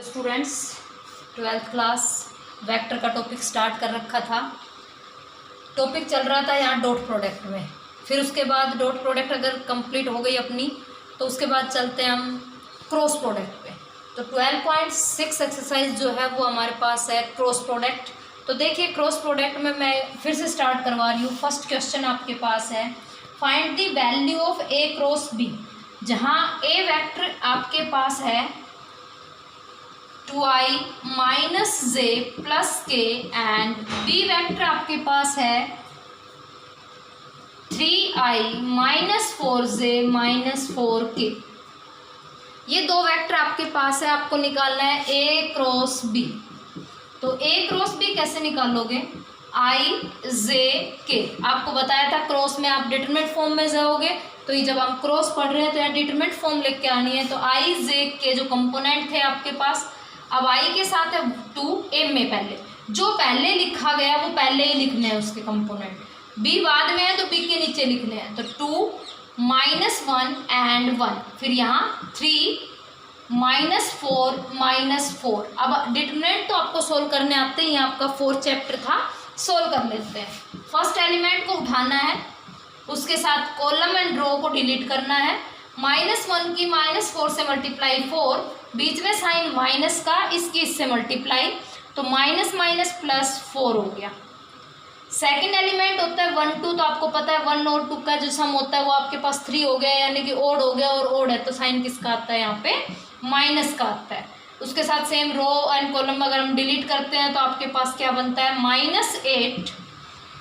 Students, 12th class vector का topic start कर रखा था। टॉपिक चल रहा था यहाँ डॉट प्रोडक्ट में। फिर उसके बाद डॉट प्रोडक्ट अगर कंप्लीट हो गई अपनी, तो उसके बाद चलते हैं हम क्रॉस प्रोडक्ट पे। तो 12.6 एक्सरसाइज जो है वो हमारे पास है क्रॉस प्रोडक्ट। तो देखिए, क्रॉस प्रोडक्ट में मैं फिर से स्टार्ट करवा रही हूँ। फर्स्ट क्वेश्चन आपके पास है, find the value of A cross B. जहाँ ए वेक्टर आपके पास है 2i minus J plus K and B vector आपके पास है 3i minus 4j minus 4k। ये दो वेक्टर आपके पास है, आपको निकालना है ए क्रॉस बी। तो ए क्रॉस बी कैसे निकालोगे? i j k। आपको बताया था क्रॉस में आप डिटरमिनेंट फॉर्म में जाओगे, तो ये जब हम क्रॉस पढ़ रहे हैं तो यहाँ डिटरमिनेंट फॉर्म लेके आनी है। तो i j k जो कंपोनेंट थे आपके पास, अब i के साथ है 2, m में पहले जो पहले लिखा गया वो पहले ही लिखने हैं उसके कंपोनेंट, b बाद में है तो b के नीचे लिखने हैं। तो 2 माइनस 1 एंड 1, फिर यहाँ 3 माइनस 4 माइनस 4। अब डिटरमिनेंट तो आपको सोल्व करने आते हैं, आपका 4th चैप्टर था, सोल्व कर लेते हैं। फर्स्ट एलिमेंट को उठाना है, उसके साथ कॉलम एंड रो को डिलीट करना है। -1 की -4 से मल्टीप्लाई 4, बीच में साइन माइनस का, इसकी इससे मल्टीप्लाई, तो माइनस माइनस प्लस 4 हो गया। सेकंड एलिमेंट होता है 1 2, तो आपको पता है 1 और 2 का जो सम होता है वो आपके पास 3 हो गया, यानी कि ओड हो गया, और ओड है तो साइन किसका आता है यहाँ पे? माइनस का आता है। उसके साथ सेम रो एंड कॉलम अगर हम डिलीट करते हैं तो आपके पास क्या बनता है? -8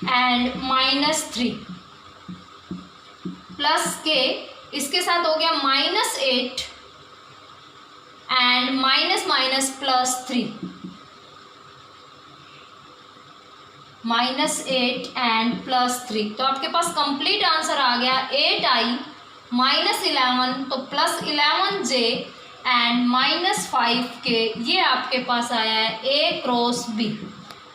एंड -3 प्लस के, इसके साथ हो गया -8 and minus minus plus 3, -8 and plus 3। तो आपके पास कंप्लीट आंसर आ गया 8i माइनस 11, तो प्लस 11j एंड -5k। ये आपके पास आया है ए क्रॉस बी।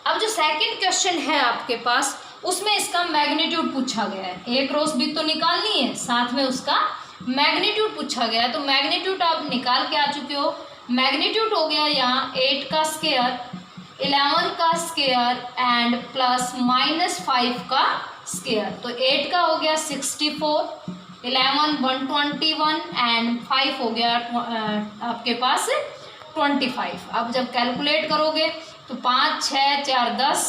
अब जो सेकंड क्वेश्चन है आपके पास, उसमें इसका मैग्नीट्यूड पूछा गया है। ए क्रॉस बी तो निकालनी है, साथ में उसका मैग्नीट्यूड पूछा गया है। तो मैग्नीट्यूड आप निकाल के आ चुके हो। मैग्नीट्यूड हो गया यहाँ 8 का स्क्वायर, 11 का स्क्वायर एंड प्लस -5 का स्क्वायर। तो 8 का हो गया 64, 11 121 एंड 5 हो गया आपके पास 25। अब जब कैलकुलेट करोगे तो 5 6 4 10,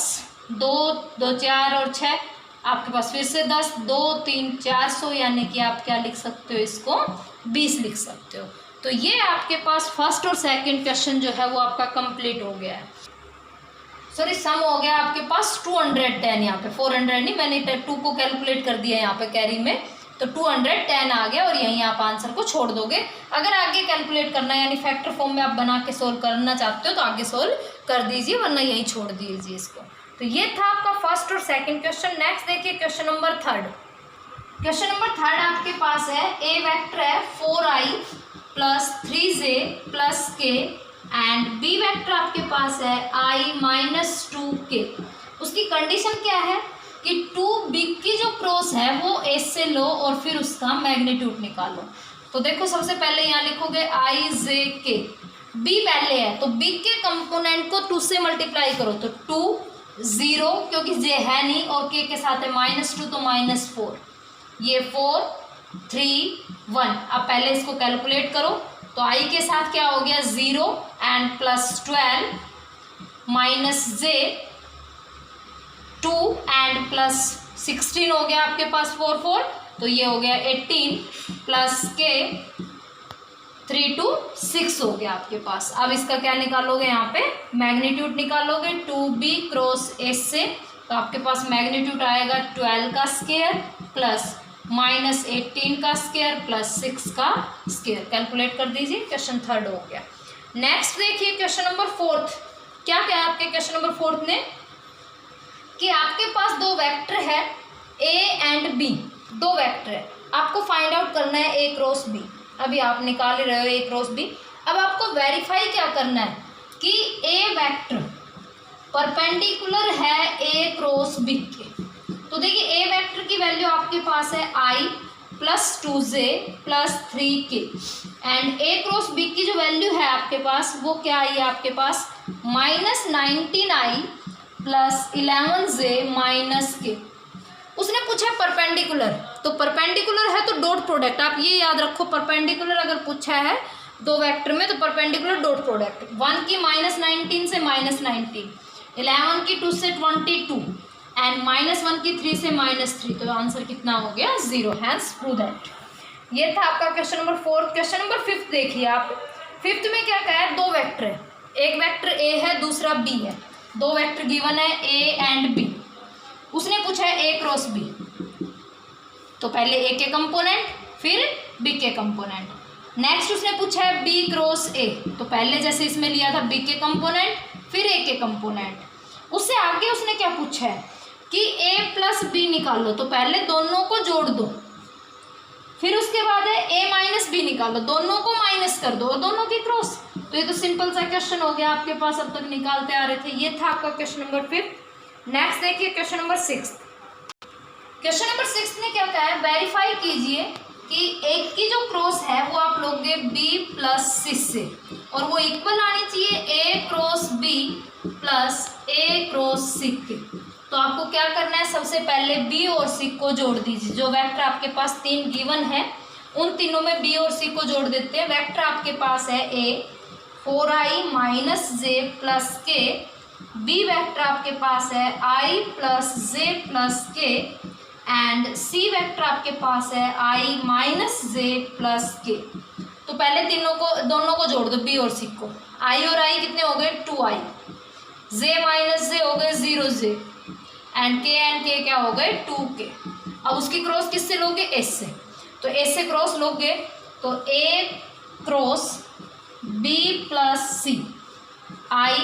2 2 4 और 6, आपके पास फिर से 10, 2 3 400, यानी कि आप क्या लिख सकते हो? इसको 20 लिख सकते हो। तो ये आपके पास फर्स्ट और सेकंड क्वेश्चन जो है वो आपका कंप्लीट हो गया है। सॉरी, सम हो गया आपके पास 210, यहाँ पे 400 नहीं, मैंने 2 को कैलकुलेट कर दिया यहाँ पे कैरी में, तो 210 आ गया, और यहीं आप आंसर को छोड़ दोगे। अगर आगे कैलकुलेट करना है, यानी फैक्टर फॉर्म में आप बना के सोल्व करना चाहते हो तो आगे सोल्व कर दीजिए, वरना यहीं छोड़ दीजिए इसको। तो ये था आपका फर्स्ट और सेकंड क्वेश्चन। नेक्स्ट देखिए question number third. Question number third आपके पास है, ए वेक्टर है 4i plus 3j plus k and B vector आपके पास है i माइनस 2k। उसकी कंडीशन क्या है कि 2b की जो क्रॉस है वो a से लो और फिर उसका मैग्नीट्यूड निकालो। तो देखो, सबसे पहले यहाँ लिखोगे i j k, b पहले है तो b के कंपोनेंट को 2 से मल्टीप्लाई करो, तो 2 0 क्योंकि j है नहीं, और k के साथ है -2 तो -4, ये 4 3 1। अब पहले इसको कैलकुलेट करो, तो i के साथ क्या हो गया? 0 and plus 12 minus j 2 and plus 16 हो गया आपके पास 4 4, तो ये हो गया 18 प्लस k 3 2 6 हो गया आपके पास। अब इसका क्या निकालोगे? यहाँ पे मैग्नीट्यूड निकालोगे 2b क्रॉस s से, तो आपके पास मैग्नीट्यूड आएगा 12 का स्क्वायर प्लस -18 का स्क्वायर प्लस 6 का स्क्वायर। कैलकुलेट कर दीजिए, क्वेश्चन थर्ड हो गया। नेक्स्ट देखिए क्वेश्चन नंबर फोर्थ। क्या क्या है आपके क्वेश्चन नंबर फोर्थ में कि आपके पास दो वेक्टर है a एंड b, दो वेक्टर है, आपको फाइंड आउट करना है a क्रॉस b। अभी आप निकाल रहे हो a क्रॉस b। अब आपको वेरीफाई क्या करना है कि a वेक्टर परपेंडिकुलर है a क्रॉस b के। तो देखिए, a वेक्टर की वैल्यू आपके पास है i plus 2j plus 3k and A cross B की जो वैल्यू है आपके पास वो क्या आई है आपके पास -19i प्लस 11j माइनस के। उसने पूछा है परपेंडिकुलर, तो परपेंडिकुलर है तो डॉट प्रोडक्ट, आप ये याद रखो परपेंडिकुलर अगर पूछा है दो वेक्टर में तो परपेंडिकुलर डॉट प्रोडक्ट, 1 की -19 से -19, 11 की 2 से 22 एंड -1 की 3 से -3, तो आंसर कितना हो गया 0। Hence prove that. ये था आपका क्वेश्चन नंबर 4। क्वेश्चन नंबर 5 देखिए आप। 5th में क्या कहा है, दो वेक्टर है, एक वेक्टर ए है दूसरा बी है, दो वेक्टर गिवन है ए एंड बी। उसने पूछा है ए क्रॉस बी, तो पहले ए के कंपोनेंट फिर बी के कंपोनेंट। नेक्स्ट उसने पूछा है बी क्रॉस ए, तो पहले जैसे इसमें लिया था बी के कंपोनेंट फिर ए के कंपोनेंट। उससे आगे उसने क्या पूछा है कि ए प्लस बी निकालो, तो पहले दोनों को जोड़ दो, फिर उसके बाद है ए माइनस बी निकालो, दोनों को माइनस कर दो और दोनों की क्रॉस। तो ये तो सिंपल सा क्वेश्चन हो गया आपके पास, अब तक निकालते आ रहे थे। ये था आपका क्वेश्चन नंबर 5। नेक्स्ट देखिए क्वेश्चन नंबर 6। क्वेश्चन नंबर 6 ने क्या कहा है, वेरीफाई कीजिए कि एक की जो क्रॉस है वो आप लोगे बी प्लस 6 से और वो इक्वल आनी चाहिए ए क्रॉस बी प्लस ए क्रॉस 6 के। तो आपको क्या करना है, सबसे पहले बी और सी को जोड़ दीजिए। जो वेक्टर आपके पास 3 गिवन है उन तीनों में बी और सी को जोड़ देते हैं। वेक्टर आपके पास है ए 4i माइनस जे प्लस के, बी वेक्टर आपके पास है i plus J plus K and C vector आपके पास है i माइनस जे प्लस के। तो पहले दोनों को जोड़ दो बी और सी को। i और i कितने हो गए 2i, जे माइनस जे हो गए 0j एंड के क्या हो गए 2k। अब उसकी क्रॉस किससे लोगे, एस से, तो एस से क्रॉस लोगे तो A cross B plus C i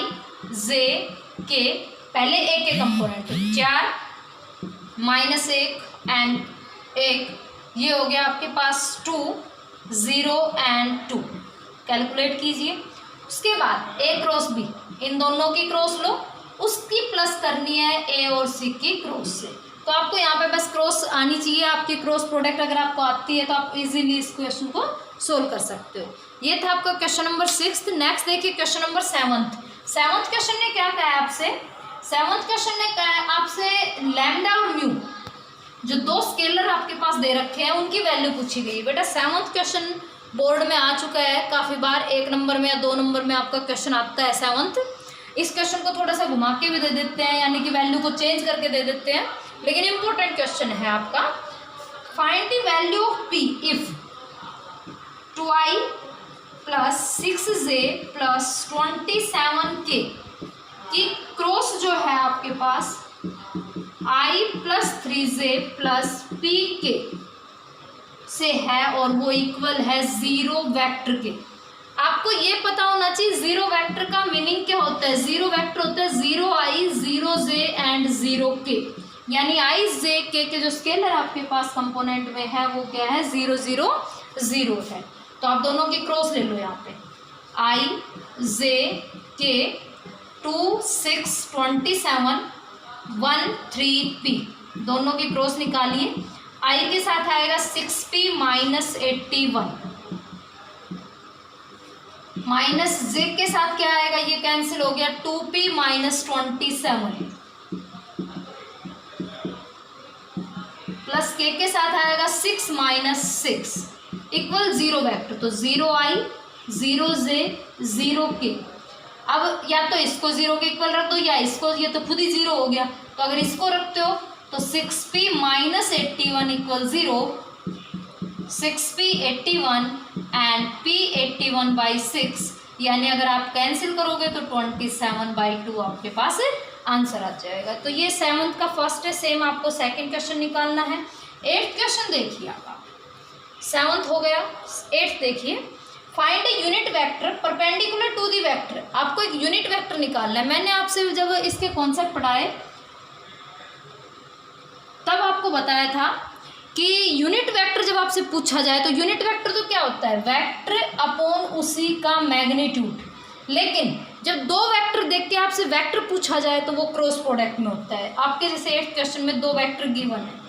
J K, पहले ए के कंपोनेंट 4 -1 एंड 1, ये हो गया आपके पास 2 0 एंड 2। कैलकुलेट कीजिए। उसके बाद ए क्रॉस बी, इन दोनों की क्रॉस लो, उसकी प्लस करनी है ए और सी की क्रॉस से। तो आपको यहाँ पे बस क्रॉस आनी चाहिए, आपकी क्रॉस प्रोडक्ट अगर आपको आती है तो आप इजीली इस क्वेश्चन को सोल्व कर सकते हो। ये था आपका क्वेश्चन नंबर 6। नेक्स्ट देखिए क्वेश्चन नंबर 7th क्वेश्चन ने क्या कहा है आपसे, 7th क्वेश्चन ने कहा है आपसे लैम्डा और म्यू, जो दो स्केलर आपके पास दे रखे हैं उनकी वैल्यू पूछी गई। बेटा 7th क्वेश्चन बोर्ड में आ चुका है काफ़ी बार, 1 नंबर में या 2 नंबर में आपका क्वेश्चन आता है 7th। इस क्वेश्चन को थोड़ा सा घुमा के भी दे देते हैं, यानी कि वैल्यू को चेंज करके दे देते हैं, लेकिन इंपॉर्टेंट क्वेश्चन है आपका। Find the value of P if 2i plus 6j plus 27k की क्रॉस जो है आपके पास i plus 3j plus pk से है और वो इक्वल है 0 वेक्टर के। आपको ये पता होना चाहिए 0 वेक्टर का मीनिंग क्या होता है। 0 वेक्टर होता है 0i 0j एंड 0k, यानी i j k के जो स्केलर आपके पास कंपोनेंट में है वो क्या है 0 0 0 है। तो आप दोनों की क्रॉस ले लो यहाँ पे, i j k 2 6 27 1 3p, दोनों की क्रॉस निकालिए। i के साथ आएगा 6p माइनस 81 माइनस j के साथ क्या आएगा, ये कैंसिल हो गया 2p माइनस 27 प्लस k के साथ आएगा 6 माइनस 6 इक्वल 0 वेक्टर। तो 0i 0j 0k। अब या तो इसको 0 के इक्वल रख दो या इसको, ये तो खुद ही 0 हो गया। तो अगर इसको रखते हो तो 6p minus 81 equal 0, 6p 81 and p 81/6, यानी अगर आप कैंसिल करोगे तो 27/2 आपके पास आंसर आ जाएगा। तो ये 7th का फर्स्ट है। सेम आपको सेकंड क्वेश्चन निकालना है। 8th क्वेश्चन देखिए आप, 7th हो गया। 8th देखिए, find a unit vector perpendicular to the vector. आपको एक यूनिट वेक्टर निकालना है। मैंने आपसे जब इसके कॉन्सेप्ट पढ़ाए तब आपको बताया था कि यूनिट वेक्टर जब आपसे पूछा जाए तो यूनिट वेक्टर तो क्या होता है, वेक्टर अपॉन उसी का मैग्नीट्यूड। लेकिन जब दो वेक्टर देख के आपसे वेक्टर पूछा जाए तो वो क्रॉस प्रोडक्ट में होता है। आपके जैसे 8th क्वेश्चन में 2 वेक्टर गिवन है,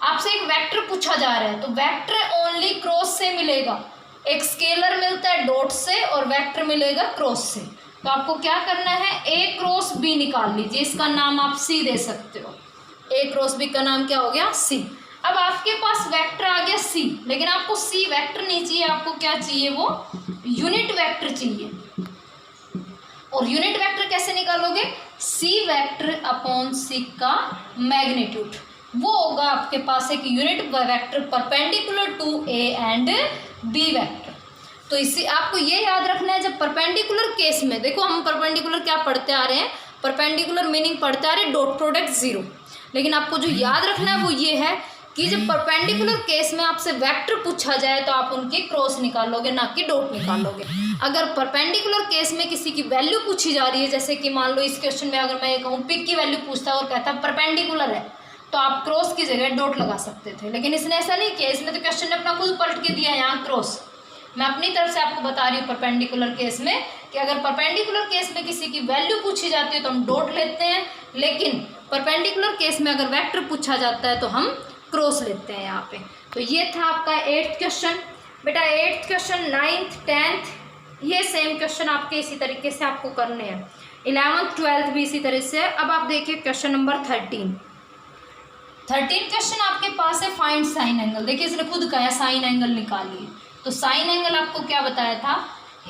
आपसे एक वेक्टर पूछा जा रहा है तो वेक्टर ओनली क्रॉस से मिलेगा। एक स्केलर मिलता है डॉट से और वेक्टर मिलेगा क्रॉस से। तो आपको क्या करना है, ए क्रॉस बी निकाल लीजिए, इसका नाम आप सी दे सकते हो। ए क्रॉस बी का नाम क्या हो गया, सी। अब आपके पास वेक्टर आ गया सी, लेकिन आपको सी वेक्टर नहीं चाहिए, आपको क्या चाहिए, वो यूनिट वेक्टर चाहिए। और यूनिट वेक्टर कैसे निकालोगे, सी वेक्टर अपॉन सी का मैग्नीट्यूड, वो होगा आपके पास एक unit vector perpendicular to A and B vector. तो इसी आपको ये याद रखना है, जब परपेंडिकुलर केस में, देखो हम परपेंडिकुलर क्या पढ़ते आ रहे हैं, परपेंडिकुलर मीनिंग पढ़ते आ रहे हैं डॉट प्रोडक्ट जीरो। लेकिन आपको जो याद रखना है वो ये है कि जब परपेंडिकुलर केस में आपसे वेक्टर पूछा जाए तो आप उनके क्रॉस निकालोगे, ना कि डॉट निकालोगे। अगर परपेंडिकुलर केस में किसी की वैल्यू पूछी जा रही है, जैसे कि मान लो इस क्वेश्चन में अगर मैं ये कहूँ पिक की वैल्यू पूछता है और कहता है परपेंडिकुलर है, तो आप क्रॉस की जगह डॉट लगा सकते थे। लेकिन इसने ऐसा नहीं किया, इसने तो क्वेश्चन ने अपना खुद पलट के दिया यहाँ क्रॉस। मैं अपनी तरफ से आपको बता रही हूँ परपेंडिकुलर केस में कि अगर परपेंडिकुलर केस में किसी की वैल्यू पूछी जाती है तो हम डॉट लेते हैं, लेकिन परपेंडिकुलर केस में अगर वेक्टर पूछा जाता है तो हम क्रॉस लेते हैं यहाँ पे। तो ये था आपका 8th क्वेश्चन। बेटा 8th क्वेश्चन, 9th 10th ये सेम क्वेश्चन आपके इसी तरीके से आपको करने हैं, 11th 12th भी इसी तरह से। अब आप देखिए क्वेश्चन नंबर 13 क्वेश्चन आपके पास है फाइंड साइन एंगल। देखिए इसने खुद कहा साइन एंगल निकालिए। तो साइन एंगल आपको क्या बताया था,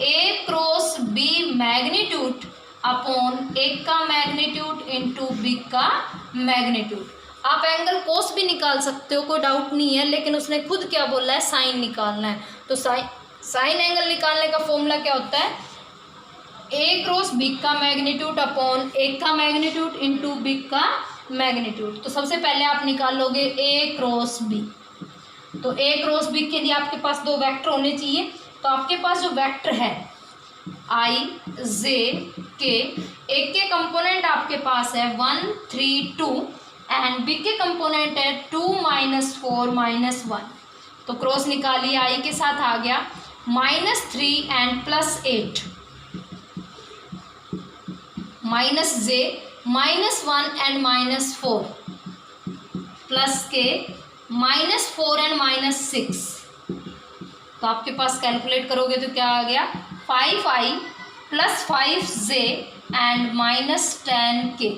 ए क्रॉस बी मैग्नीट्यूड अपॉन ए का मैग्नीट्यूड इंटू बी का मैग्नीट्यूड। आप एंगल कोस भी निकाल सकते हो, कोई डाउट नहीं है, लेकिन उसने खुद क्या बोला है, साइन निकालना है। तो साइन एंगल निकालने का फॉर्मूला क्या होता है, ए क्रॉस बी का मैग्नीट्यूड अपॉन ए का मैग्नीट्यूड इंटू बी का मैग्नीट्यूड। तो सबसे पहले आप निकालोगे ए क्रॉस बी। तो ए क्रॉस बी के लिए आपके पास दो वेक्टर होने चाहिए। तो आपके पास जो वेक्टर है आई जे के, एक के कंपोनेंट आपके पास है 1 3 2 एंड बी के कंपोनेंट है 2 -4 -1। तो क्रॉस निकालिए, आई के साथ आ गया -3 and +8 minus J -1 and -4 plus के -4 एंड -6। तो आपके पास कैलकुलेट करोगे तो क्या आ गया, 5i + 5j एंड -10k।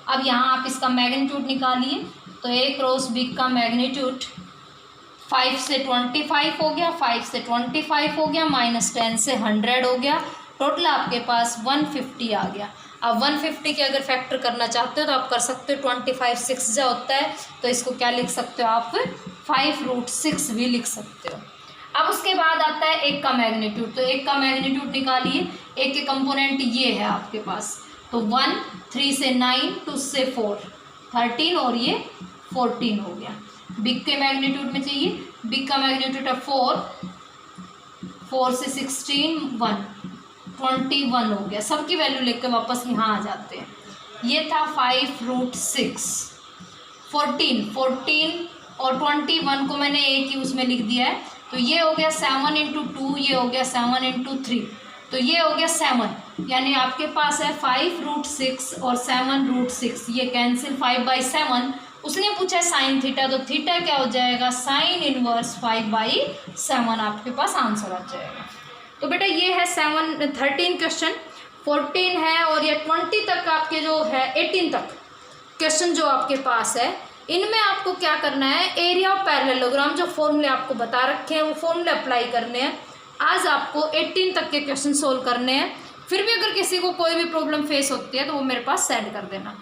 अब यहाँ आप इसका मैग्नीट्यूड निकालिए। तो ए क्रॉस बी का मैग्नीट्यूड 5 से 25 हो गया, 5 से 25 हो गया, -10 से 100 हो गया, टोटल आपके पास 150 आ गया। अब 150 के अगर फैक्टर करना चाहते हो तो आप कर सकते हो, 25 6 जो होता है, तो इसको क्या लिख सकते हो आप, 5√6 भी लिख सकते हो। अब उसके बाद आता है एक का मैग्नीट्यूड। तो एक का मैग्नीट्यूड निकालिए, एक के कंपोनेंट ये है आपके पास। तो 1 3 से 9 2 से 4 13 और ये 14 हो गया। बिग के मैग्नीट्यूड में चाहिए, बिग का मैग्नीट्यूड है 4 से 16 1 21 हो गया। सबकी वैल्यू लेकर वापस यहाँ आ जाते हैं। ये था 5√6 14 और 21 को मैंने एक ही उसमें लिख दिया है। तो ये हो गया 7 × 2, ये हो गया 7 × 3, तो ये हो गया 7। यानी आपके पास है 5√6 और 7√6, ये कैंसिल 5/7। उसने पूछा है साइन थीटा, तो थीटा क्या हो जाएगा, साइन इनवर्स 5/7 आपके पास आंसर आ जाएगा। तो बेटा ये है 13 क्वेश्चन, 14 है और ये 20 तक आपके जो है 18 तक क्वेश्चन जो आपके पास है, इनमें आपको क्या करना है, एरिया ऑफ पैरेललोग्राम जो फॉर्मूले आपको बता रखे हैं वो फॉर्मूले अप्लाई करने हैं। आज आपको 18 तक के क्वेश्चन सोल्व करने हैं। फिर भी अगर किसी को कोई भी प्रॉब्लम फेस होती है तो वो मेरे पास सेंड कर देना।